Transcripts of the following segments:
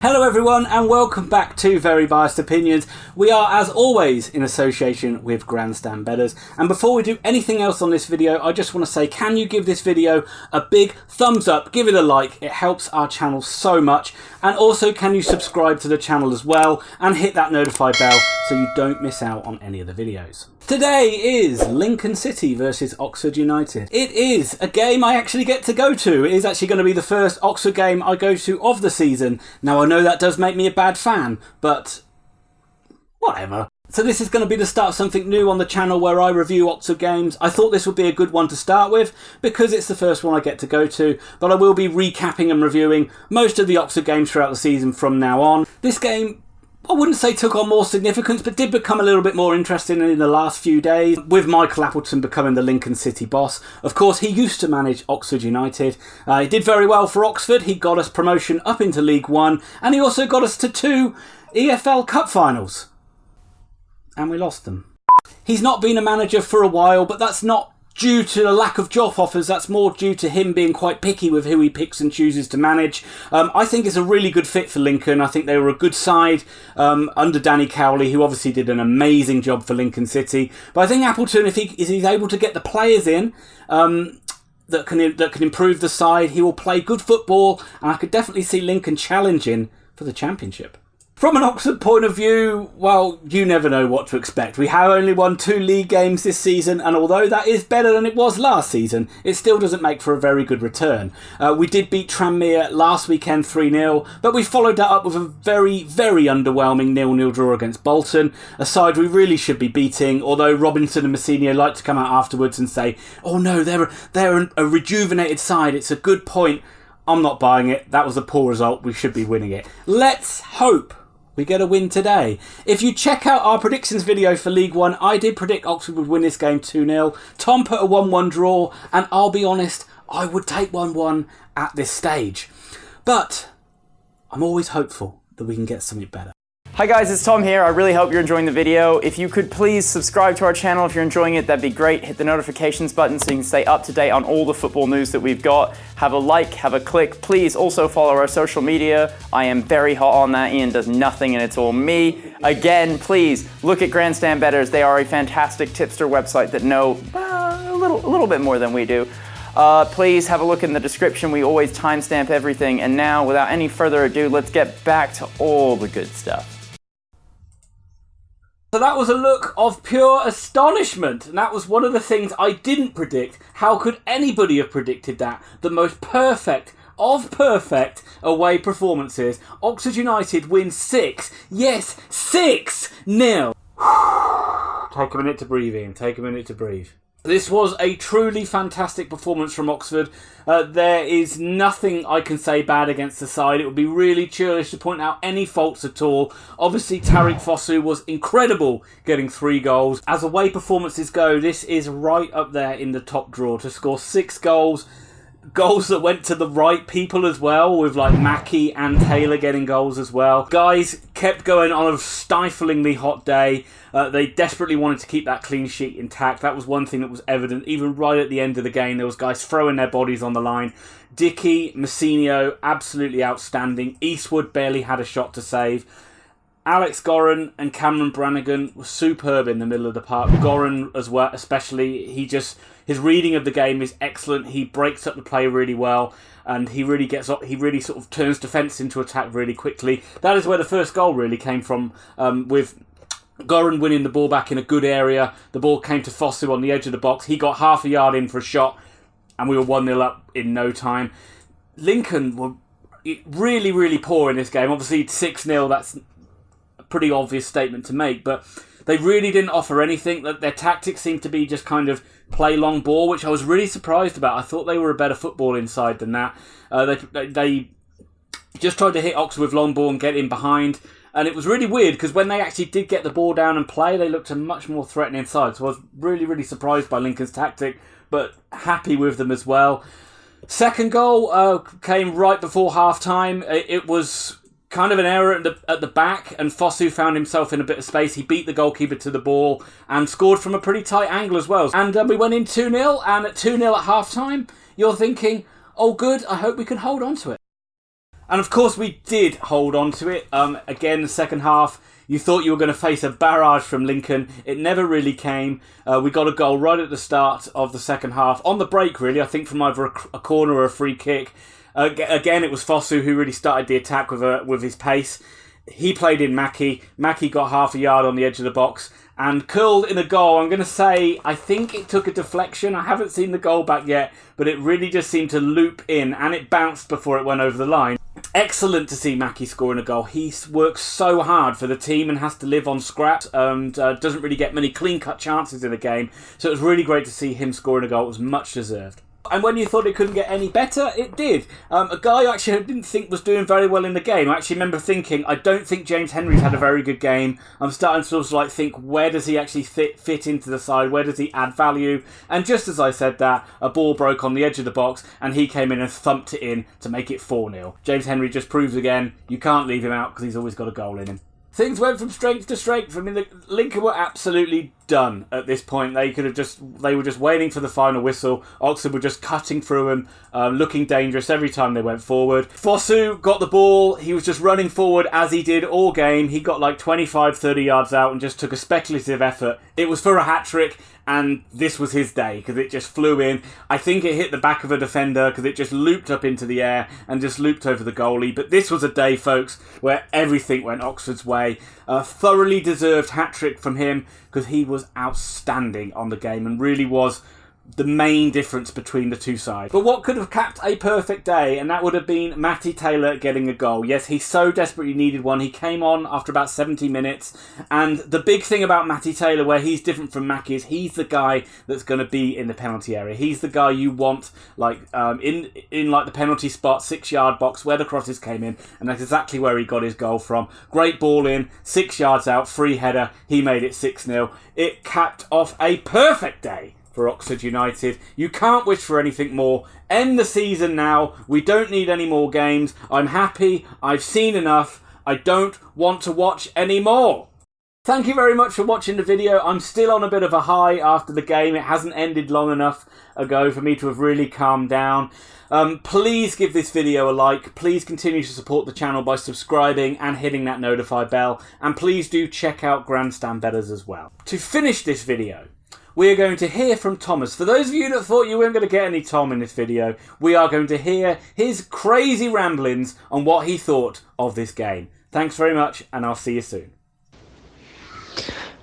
Hello everyone and welcome back to Very Biased Opinions. We are as always in association with Grandstand Bettors, and before we do anything else on this video I just want to say, can you give this video a big thumbs up, give it a like, it helps our channel so much, and also can you subscribe to the channel as well and hit that notify bell so you don't miss out on any of the videos. Today is Lincoln City versus Oxford United. It is a game I actually get to go to. It is actually going to be the first Oxford game I go to of the season. Now I know that does make me a bad fan, but whatever. So this is going to be the start of something new on the channel where I review Oxford games. I thought this would be a good one to start with because it's the first one I get to go to, but I will be recapping and reviewing most of the Oxford games throughout the season from now on. This game, I wouldn't say took on more significance, but did become a little bit more interesting in the last few days, with Michael Appleton becoming the Lincoln City boss. Of course, he used to manage Oxford United. He did very well for Oxford. He got us promotion up into League One, and he also got us to 2 EFL Cup finals. And we lost them. He's not been a manager for a while, but that's not due to the lack of job offers. That's more due to him being quite picky with who he picks and chooses to manage. I think it's a really good fit for Lincoln. I think they were a good side under Danny Cowley, who obviously did an amazing job for Lincoln City. But I think Appleton, if he's able to get the players in that can improve the side, he will play good football, and I could definitely see Lincoln challenging for the championship. From an Oxford point of view, well, you never know what to expect. We have only won 2 league games this season, and although that is better than it was last season, it still doesn't make for a very good return. We did beat Tranmere last weekend 3-0, but we followed that up with a very, very underwhelming 0-0 draw against Bolton, a side we really should be beating, although Robinson and Messinio like to come out afterwards and say, oh no, they're a rejuvenated side, it's a good point. I'm not buying it. That was a poor result. We should be winning it. Let's hope we get a win today. If you check out our predictions video for League One, I did predict Oxford would win this game 2-0. Tom put a 1-1 draw, and I'll be honest, I would take 1-1 at this stage. But I'm always hopeful that we can get something better. Hi guys, it's Tom here. I really hope you're enjoying the video. If you could please subscribe to our channel if you're enjoying it, that'd be great. Hit the notifications button so you can stay up to date on all the football news that we've got. Have a like, have a click. Please also follow our social media. I am very hot on that. Ian does nothing and it's all me. Again, please look at Grandstand Bettors. They are a fantastic tipster website that know a little bit more than we do. Please have a look in the description. We always timestamp everything. And now, without any further ado, let's get back to all the good stuff. So that was a look of pure astonishment, and that was one of the things I didn't predict. How could anybody have predicted that? The most perfect of perfect away performances. Oxford United win 6. Yes, 6-0. Take a minute to breathe in. Take a minute to breathe. This was a truly fantastic performance from Oxford. There is nothing I can say bad against the side. It would be really churlish to point out any faults at all. Obviously, Tariq Fosu was incredible getting 3 goals. As away performances go, this is right up there in the top drawer. To score 6 goals, goals that went to the right people as well, with like Mackie and Taylor getting goals as well. Guys kept going on a stiflingly hot day. They desperately wanted to keep that clean sheet intact. That was one thing that was evident. Even right at the end of the game, there was guys throwing their bodies on the line. Dickey, Messinio, absolutely outstanding. Eastwood barely had a shot to save. Alex Goran and Cameron Brannigan were superb in the middle of the park. Goran as well, especially, his reading of the game is excellent. He breaks up the play really well, and he really sort of turns defence into attack really quickly. That is where the first goal really came from, with Goran winning the ball back in a good area. The ball came to Fosu on the edge of the box. He got half a yard in for a shot, and we were 1-0 up in no time. Lincoln were really, really poor in this game. Obviously, 6-0, that's a pretty obvious statement to make, but they really didn't offer anything. Their tactics seemed to be just kind of play long ball, which I was really surprised about. I thought they were a better football inside than that. They just tried to hit Oxford with long ball and get in behind. And it was really weird because when they actually did get the ball down and play, they looked a much more threatening side. So I was really, really surprised by Lincoln's tactic, but happy with them as well. Second goal came right before half-time. It was kind of an error at the back, and Fosu found himself in a bit of space. He beat the goalkeeper to the ball and scored from a pretty tight angle as well. And we went in 2-0, and at 2-0 at half-time, you're thinking, oh good, I hope we can hold on to it. And of course we did hold on to it. Again, the second half, you thought you were going to face a barrage from Lincoln. It never really came. We got a goal right at the start of the second half. On the break, really, I think from either a corner or a free kick. Again, it was Fosu who really started the attack with his pace. He played in Mackie. Mackie got half a yard on the edge of the box and curled in a goal. I'm going to say, I think it took a deflection. I haven't seen the goal back yet, but it really just seemed to loop in and it bounced before it went over the line. Excellent to see Mackie scoring a goal. He works so hard for the team and has to live on scraps and doesn't really get many clean-cut chances in the game. So it was really great to see him scoring a goal. It was much deserved. And when you thought it couldn't get any better, it did. A guy I actually didn't think was doing very well in the game. I actually remember thinking, I don't think James Henry's had a very good game. I'm starting to sort of like think, where does he actually fit into the side? Where does he add value? And just as I said that, a ball broke on the edge of the box and he came in and thumped it in to make it 4-0. James Henry just proves again, you can't leave him out because he's always got a goal in him. Things went from strength to strength. I mean, Lincoln were absolutely done at this point. They were just waiting for the final whistle. Oxford were just cutting through them, looking dangerous every time they went forward. Fosu got the ball. He was just running forward as he did all game. He got like 25, 30 yards out and just took a speculative effort. It was for a hat-trick. And this was his day because it just flew in. I think it hit the back of a defender because it just looped up into the air and just looped over the goalie. But this was a day, folks, where everything went Oxford's way. A thoroughly deserved hat-trick from him because he was outstanding on the game and really was the main difference between the two sides. But what could have capped a perfect day, and that would have been Matty Taylor getting a goal. Yes, he so desperately needed one. He came on after about 70 minutes, and the big thing about Matty Taylor, where he's different from Mackie, is he's the guy that's going to be in the penalty area. He's the guy you want, like in like the penalty spot, 6-yard box where the crosses came in, and that's exactly where he got his goal from. Great ball in, 6 yards out, free header. He made it 6-0. It capped off a perfect day for Oxford United. You can't wish for anything more. End the season now. We don't need any more games. I'm happy. I've seen enough. I don't want to watch any more. Thank you very much for watching the video. I'm still on a bit of a high after the game. It hasn't ended long enough ago for me to have really calmed down. Please give this video a like. Please continue to support the channel by subscribing and hitting that notify bell. And please do check out Grandstand Bettors as well. To finish this video, we are going to hear from Thomas. For those of you that thought you weren't going to get any Tom in this video, we are going to hear his crazy ramblings on what he thought of this game. Thanks very much, and I'll see you soon.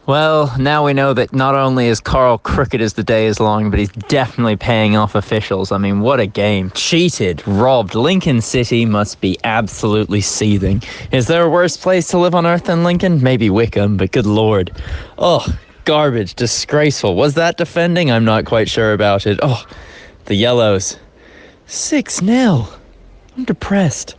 Well, now we know that not only is Carl crooked as the day is long, but he's definitely paying off officials. I mean, what a game. Cheated, robbed. Lincoln City must be absolutely seething. Is there a worse place to live on earth than Lincoln? Maybe Wickham, but good lord. Oh, garbage, disgraceful. Was that defending? I'm not quite sure about it. Oh, the Yellows. 6-0. I'm depressed.